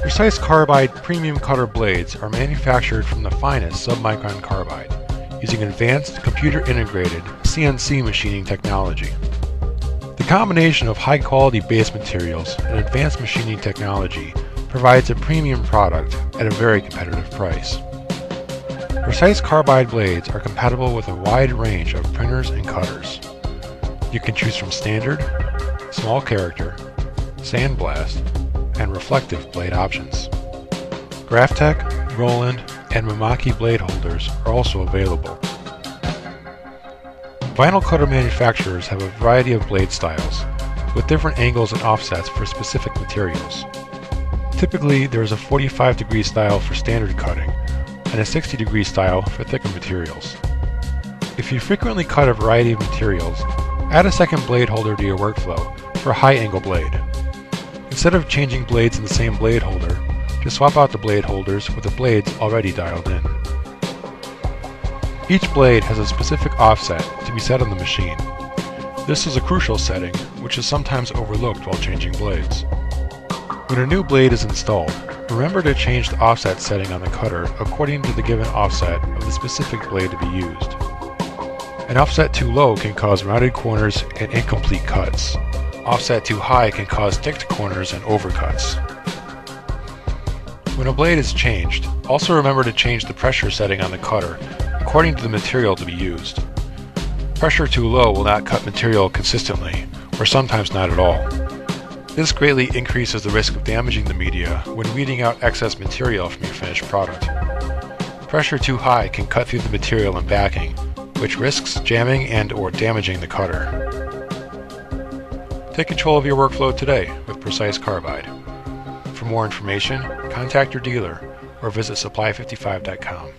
Precise Carbide Premium Cutter Blades are manufactured from the finest sub-micron carbide, using advanced computer-integrated CNC machining technology. The combination of high-quality base materials and advanced machining technology provides a premium product at a very competitive price. Precise Carbide blades are compatible with a wide range of printers and cutters. You can choose from standard, small character, sandblast, and reflective blade options. Graphtec, Roland, and Mimaki blade holders are also available. Vinyl cutter manufacturers have a variety of blade styles, with different angles and offsets for specific materials. Typically, there is a 45-degree style for standard cutting, and a 60-degree style for thicker materials. If you frequently cut a variety of materials, add a second blade holder to your workflow for a high-angle blade. Instead of changing blades in the same blade holder, just swap out the blade holders with the blades already dialed in. Each blade has a specific offset to be set on the machine. This is a crucial setting, which is sometimes overlooked while changing blades. When a new blade is installed, remember to change the offset setting on the cutter according to the given offset of the specific blade to be used. An offset too low can cause rounded corners and incomplete cuts. Offset too high can cause thick corners and overcuts. When a blade is changed, also remember to change the pressure setting on the cutter according to the material to be used. Pressure too low will not cut material consistently, or sometimes not at all. This greatly increases the risk of damaging the media when weeding out excess material from your finished product. Pressure too high can cut through the material and backing, which risks jamming and/or damaging the cutter. Take control of your workflow today with Precise Carbide. For more information, contact your dealer or visit supply55.com.